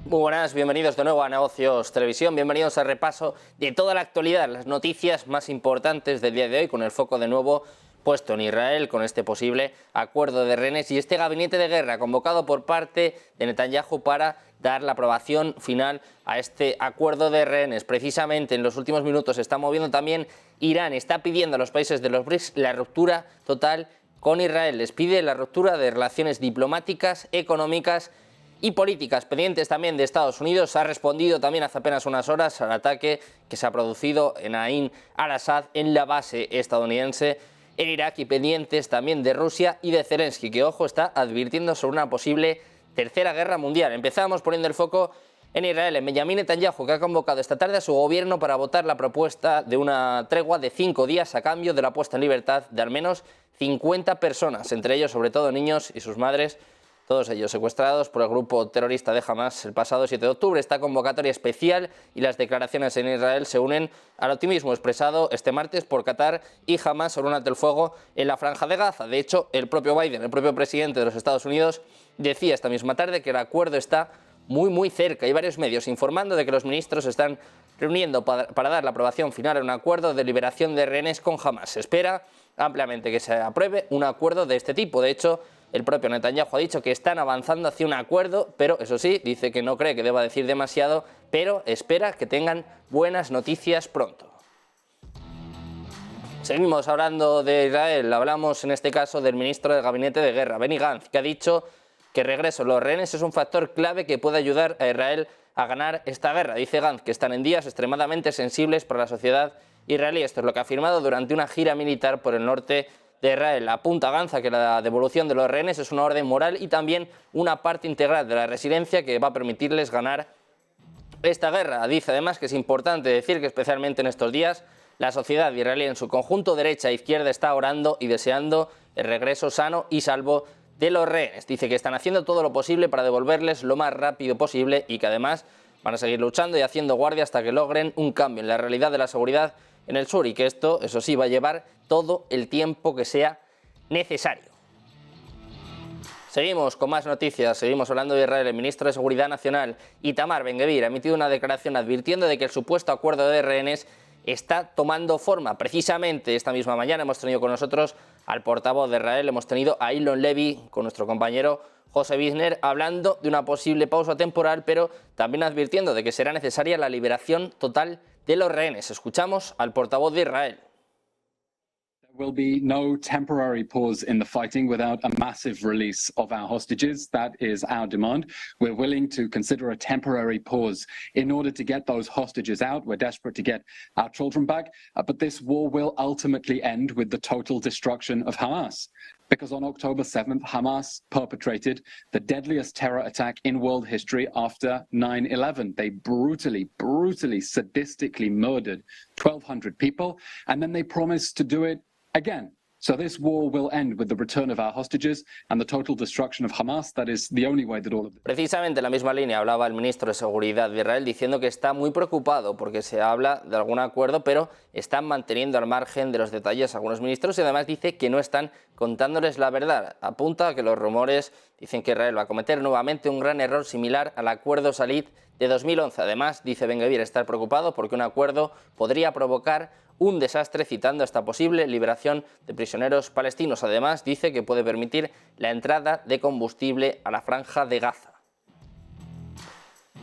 Muy buenas, bienvenidos de nuevo a Negocios Televisión, bienvenidos al repaso de toda la actualidad, las noticias más importantes del día de hoy, con el foco de nuevo puesto en Israel, con este posible acuerdo de rehenes y este gabinete de guerra convocado por parte de Netanyahu para dar la aprobación final a este acuerdo de rehenes. Precisamente en los últimos minutos se está moviendo también Irán, está pidiendo a los países de los BRICS la ruptura total con Israel, les pide la ruptura de relaciones diplomáticas, económicas y políticas. Pendientes también de Estados Unidos, ha respondido también hace apenas unas horas al ataque que se ha producido en Ain al-Assad, en la base estadounidense en Irak, y pendientes también de Rusia y de Zelensky, que, ojo, está advirtiendo sobre una posible tercera guerra mundial. Empezamos poniendo el foco en Israel, en Benjamin Netanyahu, que ha convocado esta tarde a su gobierno para votar la propuesta de una tregua de 5 días a cambio de la puesta en libertad de al menos 50 personas, entre ellos sobre todo niños y sus madres, todos ellos secuestrados por el grupo terrorista de Hamas el pasado 7 de octubre. Esta convocatoria especial y las declaraciones en Israel se unen al optimismo expresado este martes por Qatar y Hamas sobre un alto el fuego en la franja de Gaza. De hecho, el propio Biden, el propio presidente de los Estados Unidos, decía esta misma tarde que el acuerdo está muy cerca. Hay varios medios informando de que los ministros se están reuniendo para dar la aprobación final a un acuerdo de liberación de rehenes con Hamas. Se espera ampliamente que se apruebe un acuerdo de este tipo. De hecho, el propio Netanyahu ha dicho que están avanzando hacia un acuerdo, pero eso sí, dice que no cree que deba decir demasiado, pero espera que tengan buenas noticias pronto. Seguimos hablando de Israel, hablamos en este caso del ministro del Gabinete de Guerra, Benny Gantz, que ha dicho que el regreso de los rehenes es un factor clave que puede ayudar a Israel a ganar esta guerra. Dice Gantz que están en días extremadamente sensibles para la sociedad israelí. Esto es lo que ha afirmado durante una gira militar por el norte de Israel. Apunta Gantz a que la devolución de los rehenes es una orden moral y también una parte integral de la resiliencia que va a permitirles ganar esta guerra. Dice además que es importante decir que especialmente en estos días la sociedad israelí en su conjunto, derecha e izquierda, está orando y deseando el regreso sano y salvo de los rehenes. Dice que están haciendo todo lo posible para devolverles lo más rápido posible y que además van a seguir luchando y haciendo guardia hasta que logren un cambio en la realidad de la seguridad en el sur, y que esto, eso sí, va a llevar todo el tiempo que sea necesario. Seguimos con más noticias, seguimos hablando de Israel. El ministro de Seguridad Nacional, Itamar Ben-Gvir, ha emitido una declaración advirtiendo de que el supuesto acuerdo de rehenes está tomando forma. Precisamente esta misma mañana hemos tenido con nosotros al portavoz de Israel, hemos tenido a Ilon Levy con nuestro compañero José Wisner, hablando de una posible pausa temporal, pero también advirtiendo de que será necesaria la liberación total de los rehenes. Escuchamos al portavoz de Israel. There will be no temporary pause in the fighting without a massive release of our hostages. That is our demand. We're willing to consider a temporary pause in order to get those hostages out. We're desperate to get our children back. But this war will ultimately end with the total destruction of Hamas. Because on October 7th, Hamas perpetrated the deadliest terror attack in world history after 9/11. They brutally, sadistically murdered 1,200 people, and then they promised to do it again. So this war will end with the return of our hostages and the total destruction of Hamas. That is the only way that all of this... Precisamente en la misma línea hablaba el ministro de Seguridad de Israel, diciendo que está muy preocupado porque se habla de algún acuerdo, pero están manteniendo al margen de los detalles algunos ministros, y además dice que no están contándoles la verdad. Apunta a que los rumores dicen que Israel va a cometer nuevamente un gran error similar al acuerdo Salit de 2011. Además, dice Ben-Gvir estar preocupado porque un acuerdo podría provocar un desastre, citando esta posible liberación de prisioneros palestinos. Además, dice que puede permitir la entrada de combustible a la franja de Gaza.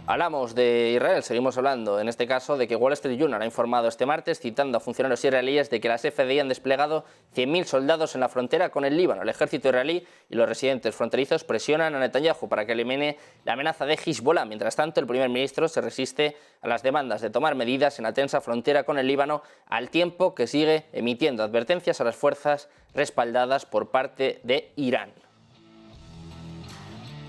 Hablamos de Israel, seguimos hablando en este caso de que Wall Street Journal ha informado este martes, citando a funcionarios israelíes, de que las FDI han desplegado 100.000 soldados en la frontera con el Líbano. El ejército israelí y los residentes fronterizos presionan a Netanyahu para que elimine la amenaza de Hezbollah. Mientras tanto, el primer ministro se resiste a las demandas de tomar medidas en la tensa frontera con el Líbano, al tiempo que sigue emitiendo advertencias a las fuerzas respaldadas por parte de Irán.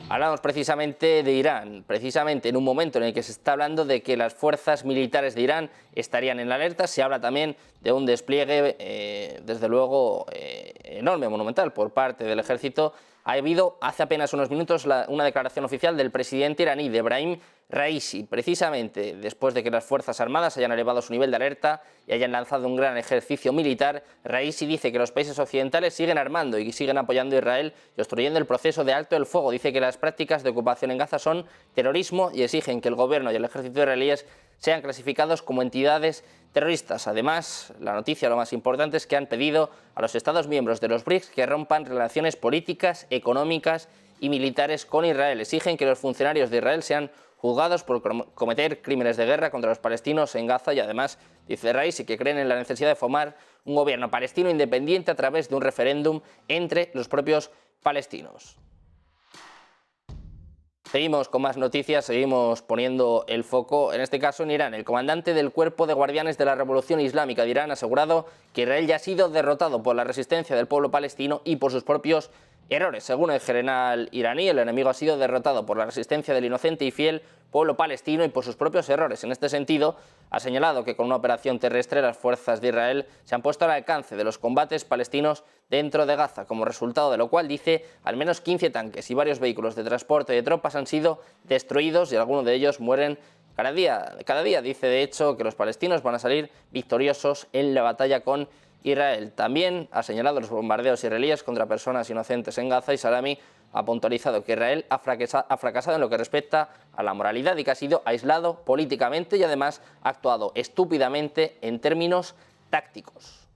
Hablamos precisamente de Irán, precisamente en un momento en el que se está hablando de que las fuerzas militares de Irán estarían en la alerta. Se habla también de un despliegue, desde luego, enorme, monumental por parte del ejército. Ha habido hace apenas unos minutos una declaración oficial del presidente iraní, de Ebrahim Raisi, precisamente después de que las Fuerzas Armadas hayan elevado su nivel de alerta y hayan lanzado un gran ejercicio militar, Raisi dice que los países occidentales siguen armando y siguen apoyando a Israel y obstruyendo el proceso de alto el fuego. Dice que las prácticas de ocupación en Gaza son terrorismo y exigen que el gobierno y el ejército israelíes sean clasificados como entidades terroristas. Además, la noticia, lo más importante, es que han pedido a los Estados miembros de los BRICS que rompan relaciones políticas, económicas y militares con Israel. Exigen que los funcionarios de Israel sean juzgados por cometer crímenes de guerra contra los palestinos en Gaza y además, dice Raisi, que creen en la necesidad de formar un gobierno palestino independiente a través de un referéndum entre los propios palestinos. Seguimos con más noticias, seguimos poniendo el foco, en este caso en Irán. El comandante del Cuerpo de Guardianes de la Revolución Islámica de Irán ha asegurado que Israel ya ha sido derrotado por la resistencia del pueblo palestino y por sus propios errores. Según el general iraní, el enemigo ha sido derrotado por la resistencia del inocente y fiel pueblo palestino y por sus propios errores. En este sentido, ha señalado que con una operación terrestre las fuerzas de Israel se han puesto al alcance de los combates palestinos dentro de Gaza, como resultado de lo cual, dice, al menos 15 tanques y varios vehículos de transporte de tropas han sido destruidos y algunos de ellos mueren cada día. Dice, de hecho, que los palestinos van a salir victoriosos en la batalla con Israel. También ha señalado los bombardeos israelíes contra personas inocentes en Gaza y Salami ha puntualizado que Israel ha fracasado en lo que respecta a la moralidad y que ha sido aislado políticamente y además ha actuado estúpidamente en términos tácticos.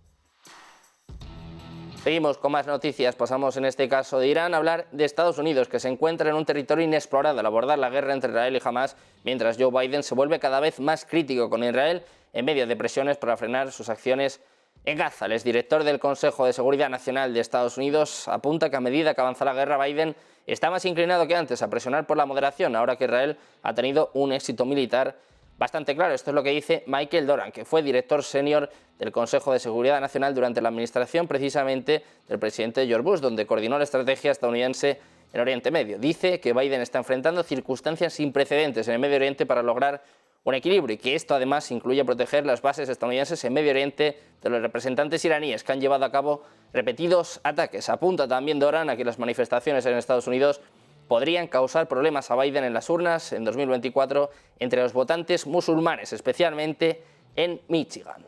Seguimos con más noticias, pasamos en este caso de Irán a hablar de Estados Unidos, que se encuentra en un territorio inexplorado al abordar la guerra entre Israel y Hamás, mientras Joe Biden se vuelve cada vez más crítico con Israel en medio de presiones para frenar sus acciones en Gaza. El exdirector del Consejo de Seguridad Nacional de Estados Unidos apunta que a medida que avanza la guerra, Biden está más inclinado que antes a presionar por la moderación, ahora que Israel ha tenido un éxito militar bastante claro. Esto es lo que dice Michael Doran, que fue director senior del Consejo de Seguridad Nacional durante la administración precisamente del presidente George Bush, donde coordinó la estrategia estadounidense en Oriente Medio. Dice que Biden está enfrentando circunstancias sin precedentes en el Medio Oriente para lograr un equilibrio y que esto además incluye proteger las bases estadounidenses en Medio Oriente de los representantes iraníes que han llevado a cabo repetidos ataques. Apunta también Doran a que las manifestaciones en Estados Unidos podrían causar problemas a Biden en las urnas en 2024 entre los votantes musulmanes, especialmente en Michigan.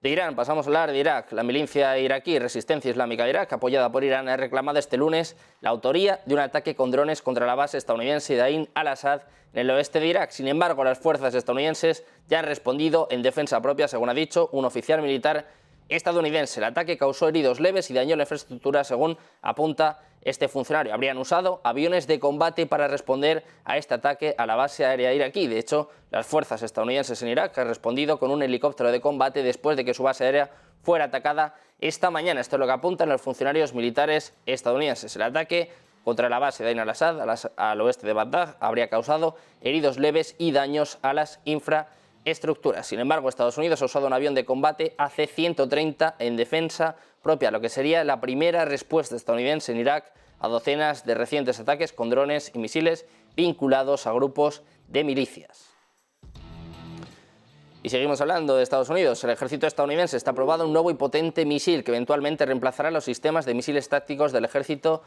De Irán pasamos a hablar de Irak. La milicia iraquí Resistencia Islámica de Irak, apoyada por Irán, ha reclamado este lunes la autoría de un ataque con drones contra la base estadounidense de Ain al-Assad en el oeste de Irak. Sin embargo, las fuerzas estadounidenses ya han respondido en defensa propia, según ha dicho un oficial militar estadounidense. El ataque causó heridos leves y dañó la infraestructura, según apunta este funcionario. Habrían usado aviones de combate para responder a este ataque a la base aérea iraquí. De hecho, las fuerzas estadounidenses en Irak han respondido con un helicóptero de combate después de que su base aérea fuera atacada esta mañana. Esto es lo que apuntan los funcionarios militares estadounidenses. El ataque contra la base de Ain al-Assad, al oeste de Bagdad, habría causado heridos leves y daños a las infraestructuras. Sin embargo, Estados Unidos ha usado un avión de combate AC-130 en defensa propia, lo que sería la primera respuesta estadounidense en Irak a docenas de recientes ataques con drones y misiles vinculados a grupos de milicias. Y seguimos hablando de Estados Unidos. El ejército estadounidense está probando un nuevo y potente misil que eventualmente reemplazará los sistemas de misiles tácticos del ejército,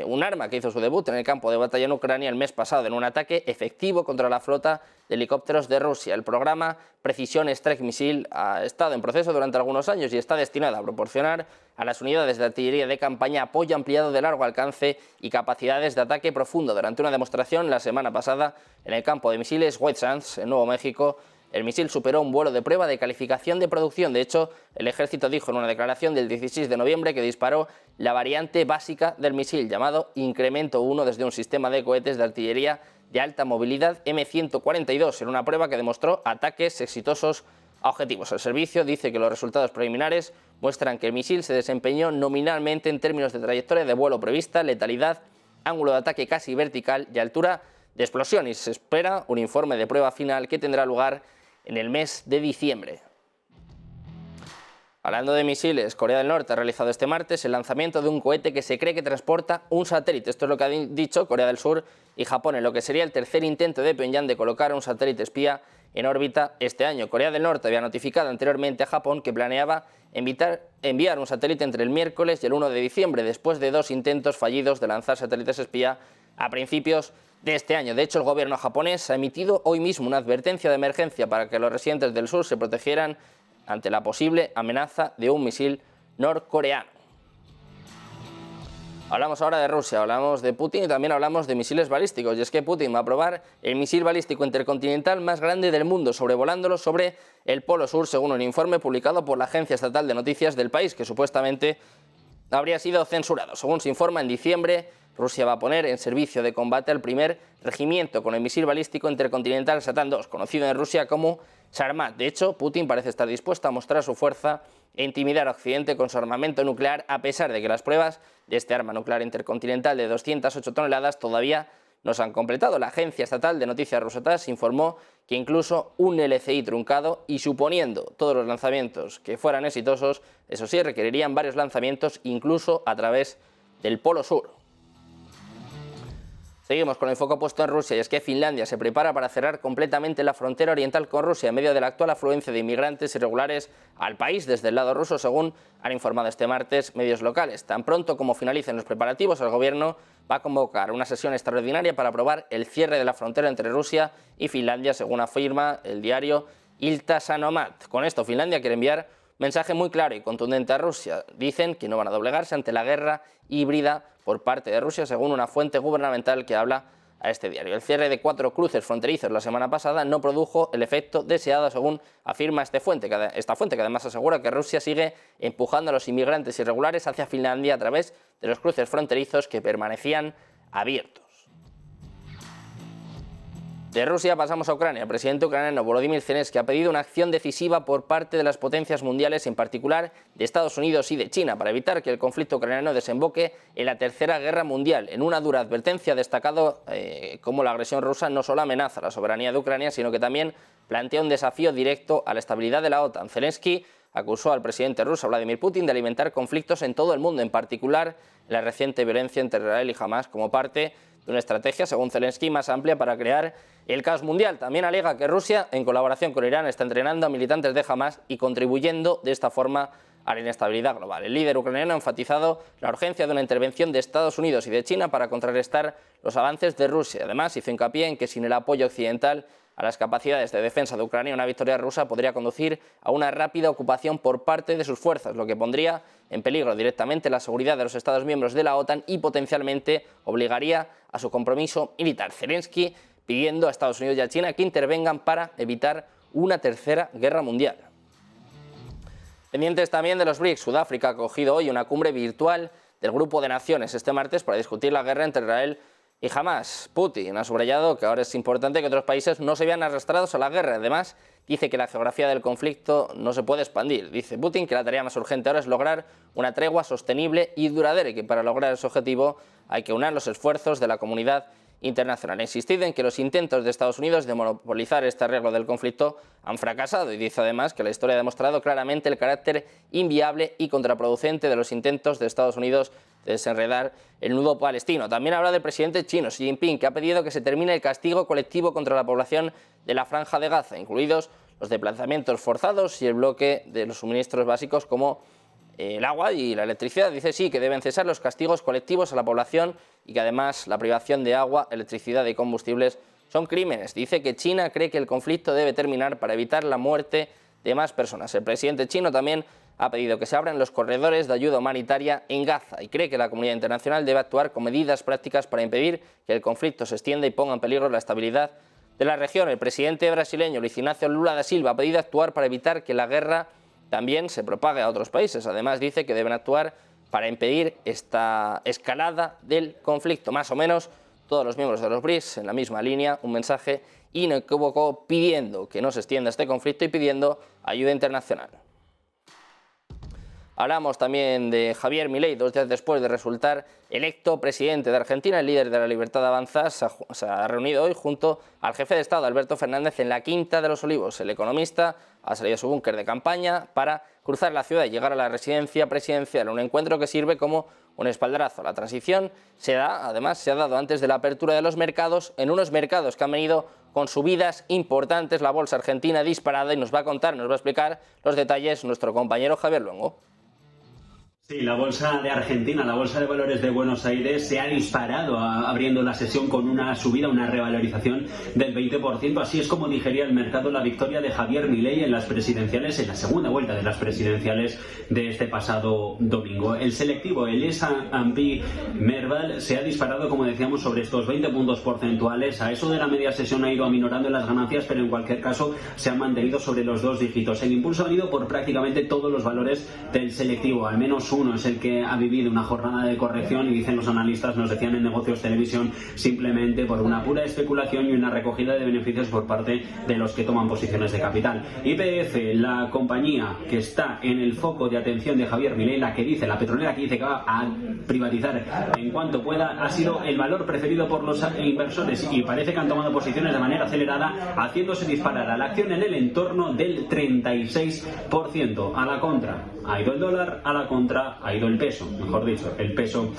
un arma que hizo su debut en el campo de batalla en Ucrania el mes pasado en un ataque efectivo contra la flota de helicópteros de Rusia. El programa Precision Strike Missile ha estado en proceso durante algunos años y está destinado a proporcionar a las unidades de artillería de campaña apoyo ampliado de largo alcance y capacidades de ataque profundo. Durante una demostración la semana pasada en el campo de misiles White Sands, en Nuevo México, el misil superó un vuelo de prueba de calificación de producción. De hecho, el ejército dijo en una declaración del 16 de noviembre que disparó la variante básica del misil, llamado Incremento 1, desde un sistema de cohetes de artillería de alta movilidad M142, en una prueba que demostró ataques exitosos a objetivos. El servicio dice que los resultados preliminares muestran que el misil se desempeñó nominalmente en términos de trayectoria de vuelo prevista, letalidad, ángulo de ataque casi vertical y altura de explosión, y se espera un informe de prueba final que tendrá lugar en el mes de diciembre. Hablando de misiles, Corea del Norte ha realizado este martes el lanzamiento de un cohete que se cree que transporta un satélite. Esto es lo que han dicho Corea del Sur y Japón, en lo que sería el tercer intento de Pyongyang de colocar un satélite espía en órbita este año. Corea del Norte había notificado anteriormente a Japón que planeaba enviar un satélite entre el miércoles y el 1 de diciembre, después de 2 intentos fallidos de lanzar satélites espía a principios de este año. De hecho, el gobierno japonés ha emitido hoy mismo una advertencia de emergencia para que los residentes del sur se protegieran ante la posible amenaza de un misil norcoreano. Hablamos ahora de Rusia, hablamos de Putin y también hablamos de misiles balísticos. Y es que Putin va a probar el misil balístico intercontinental más grande del mundo, sobrevolándolo sobre el Polo Sur, según un informe publicado por la Agencia Estatal de Noticias del país, que supuestamente habría sido censurado. Según se informa, en diciembre Rusia va a poner en servicio de combate al primer regimiento con el misil balístico intercontinental Satan II, conocido en Rusia como Sarmat. De hecho, Putin parece estar dispuesto a mostrar su fuerza e intimidar a Occidente con su armamento nuclear, a pesar de que las pruebas de este arma nuclear intercontinental de 208 toneladas todavía no se han completado. La Agencia Estatal de Noticias rusa TASS informó que incluso un LCI truncado y suponiendo todos los lanzamientos que fueran exitosos, eso sí, requerirían varios lanzamientos incluso a través del Polo Sur. Seguimos con el foco puesto en Rusia y es que Finlandia se prepara para cerrar completamente la frontera oriental con Rusia en medio de la actual afluencia de inmigrantes irregulares al país desde el lado ruso, según han informado este martes medios locales. Tan pronto como finalicen los preparativos, el gobierno va a convocar una sesión extraordinaria para aprobar el cierre de la frontera entre Rusia y Finlandia, según afirma el diario Ilta-Sanomat. Con esto, Finlandia quiere enviar un mensaje muy claro y contundente a Rusia. Dicen que no van a doblegarse ante la guerra híbrida por parte de Rusia, según una fuente gubernamental que habla a este diario. El cierre de 4 cruces fronterizos la semana pasada no produjo el efecto deseado, según afirma esta fuente, que además asegura que Rusia sigue empujando a los inmigrantes irregulares hacia Finlandia a través de los cruces fronterizos que permanecían abiertos. De Rusia pasamos a Ucrania. El presidente ucraniano Volodymyr Zelensky ha pedido una acción decisiva por parte de las potencias mundiales, en particular de Estados Unidos y de China, para evitar que el conflicto ucraniano desemboque en la Tercera Guerra Mundial. En una dura advertencia ha destacado cómo la agresión rusa no solo amenaza la soberanía de Ucrania, sino que también plantea un desafío directo a la estabilidad de la OTAN. Zelensky acusó al presidente ruso Vladimir Putin de alimentar conflictos en todo el mundo, en particular la reciente violencia entre Israel y Hamas, como parte de una estrategia, según Zelensky, más amplia para crear el caos mundial. También alega que Rusia, en colaboración con Irán, está entrenando a militantes de Hamas y contribuyendo de esta forma a la inestabilidad global. El líder ucraniano ha enfatizado la urgencia de una intervención de Estados Unidos y de China para contrarrestar los avances de Rusia. Además, hizo hincapié en que sin el apoyo occidental a las capacidades de defensa de Ucrania, una victoria rusa podría conducir a una rápida ocupación por parte de sus fuerzas, lo que pondría en peligro directamente la seguridad de los Estados miembros de la OTAN y potencialmente obligaría a su compromiso militar. Zelensky pidiendo a Estados Unidos y a China que intervengan para evitar una tercera guerra mundial. Pendientes también de los BRICS, Sudáfrica ha acogido hoy una cumbre virtual del Grupo de Naciones este martes para discutir la guerra entre Israel y Hamas. Putin ha subrayado que ahora es importante que otros países no se vean arrastrados a la guerra. Además, dice que la geografía del conflicto no se puede expandir. Dice Putin que la tarea más urgente ahora es lograr una tregua sostenible y duradera y que para lograr ese objetivo hay que unir los esfuerzos de la comunidad internacional. Ha insistido en que los intentos de Estados Unidos de monopolizar este arreglo del conflicto han fracasado y dice además que la historia ha demostrado claramente el carácter inviable y contraproducente de los intentos de Estados Unidos de desenredar el nudo palestino. También habla del presidente chino Xi Jinping, que ha pedido que se termine el castigo colectivo contra la población de la Franja de Gaza, incluidos los desplazamientos forzados y el bloque de los suministros básicos como el agua y la electricidad. Dice sí que deben cesar los castigos colectivos a la población y que además la privación de agua, electricidad y combustibles son crímenes. Dice que China cree que el conflicto debe terminar para evitar la muerte de más personas. El presidente chino también ha pedido que se abran los corredores de ayuda humanitaria en Gaza y cree que la comunidad internacional debe actuar con medidas prácticas para impedir que el conflicto se extienda y ponga en peligro la estabilidad de la región. El presidente brasileño Luiz Inácio Lula da Silva ha pedido actuar para evitar que la guerra también se propague a otros países. Además, dice que deben actuar para impedir esta escalada del conflicto. Más o menos todos los miembros de los BRICS en la misma línea, un mensaje inequívoco pidiendo que no se extienda este conflicto y pidiendo ayuda internacional. Hablamos también de Javier Milei. 2 días después de resultar electo presidente de Argentina, el líder de la Libertad Avanza se ha reunido hoy junto al jefe de Estado, Alberto Fernández, en la Quinta de los Olivos. El economista ha salido a su búnker de campaña para cruzar la ciudad y llegar a la residencia presidencial, un encuentro que sirve como un espaldarazo. La transición se ha dado antes de la apertura de los mercados, en unos mercados que han venido con subidas importantes, la bolsa argentina disparada, y nos va a explicar los detalles nuestro compañero Javier Luengo. Sí, la bolsa de Argentina, la bolsa de valores de Buenos Aires se ha disparado abriendo la sesión con una subida, una revalorización del 20%. Así es como digería el mercado la victoria de Javier Milei en las presidenciales, en la segunda vuelta de las presidenciales de este pasado domingo. El selectivo, el S&P Merval, se ha disparado, como decíamos, sobre estos 20 puntos porcentuales. A eso de la media sesión ha ido aminorando en las ganancias, pero en cualquier caso se han mantenido sobre los 2 dígitos. El impulso ha venido por prácticamente todos los valores del selectivo, al menos uno es el que ha vivido una jornada de corrección y dicen los analistas, nos decían en Negocios Televisión, simplemente por una pura especulación y una recogida de beneficios por parte de los que toman posiciones de capital. YPF, la compañía que está en el foco de atención de Javier Milei, la petrolera que dice que va a privatizar en cuanto pueda, ha sido el valor preferido por los inversores y parece que han tomado posiciones de manera acelerada, haciéndose disparar a la acción en el entorno del 36%. A la contra ha ido el dólar, a la contra ha ido el peso, mejor dicho, el peso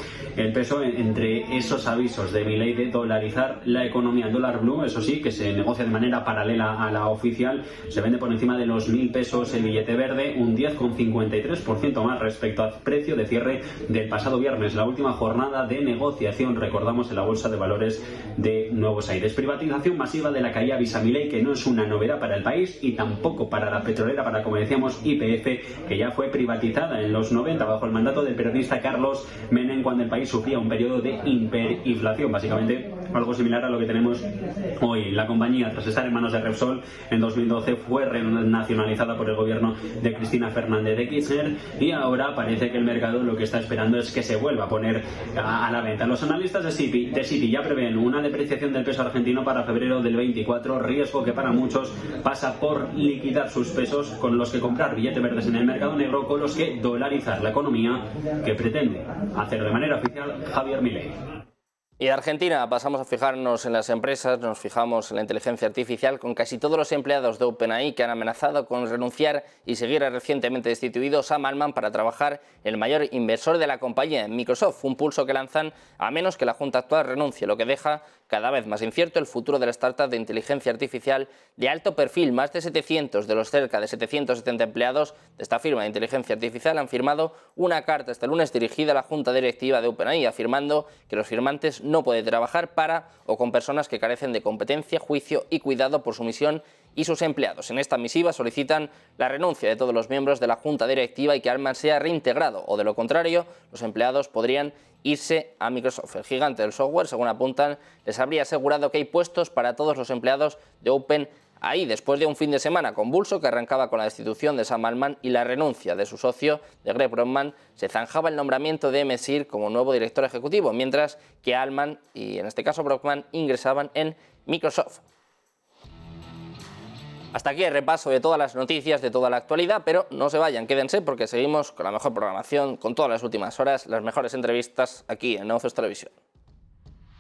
entre esos avisos de Milei de dolarizar la economía. El dólar blue, eso sí, que se negocia de manera paralela a la oficial, se vende por encima de los 1.000 pesos el billete verde, un 10,53% más respecto al precio de cierre del pasado viernes, la última jornada de negociación, recordamos, en la bolsa de valores de Nuevos Aires. Privatización masiva de la que ya avisa Milei, que no es una novedad para el país y tampoco para la petrolera, para, como decíamos, YPF, que ya fue privatizada en los 90 bajo el mandato del peronista Carlos Menem, cuando el país sufría un periodo de hiperinflación, básicamente algo similar a lo que tenemos hoy. La compañía, tras estar en manos de Repsol en 2012, fue renacionalizada por el gobierno de Cristina Fernández de Kirchner y ahora parece que el mercado lo que está esperando es que se vuelva a poner a la venta. Los analistas de Citi ya prevén una depreciación del peso argentino para febrero del 24, riesgo que para muchos pasa por liquidar sus pesos con los que comprar billetes verdes en el mercado negro, con los que dolarizar la economía que pretende hacer de manera oficial Javier Milei. Y de Argentina pasamos a fijarnos en las empresas, nos fijamos en la inteligencia artificial, con casi todos los empleados de OpenAI que han amenazado con renunciar y seguir al recientemente destituido Sam Altman para trabajar el mayor inversor de la compañía, Microsoft, un pulso que lanzan a menos que la junta actual renuncie, lo que deja cada vez más incierto el futuro de la startup de inteligencia artificial de alto perfil. Más de 700 de los cerca de 770 empleados de esta firma de inteligencia artificial han firmado una carta este lunes dirigida a la junta directiva de OpenAI, afirmando que los firmantes no pueden trabajar para o con personas que carecen de competencia, juicio y cuidado por su misión y sus empleados. En esta misiva solicitan la renuncia de todos los miembros de la junta directiva y que Altman sea reintegrado, o de lo contrario, los empleados podrían irse a Microsoft. El gigante del software, según apuntan, les habría asegurado que hay puestos para todos los empleados de OpenAI, después de un fin de semana convulso que arrancaba con la destitución de Sam Altman y la renuncia de su socio, de Greg Brockman. Se zanjaba el nombramiento de Messire como nuevo director ejecutivo, mientras que Altman y en este caso Brockman ingresaban en Microsoft. Hasta aquí el repaso de todas las noticias, de toda la actualidad, pero no se vayan, quédense porque seguimos con la mejor programación, con todas las últimas horas, las mejores entrevistas aquí en Negocios Televisión.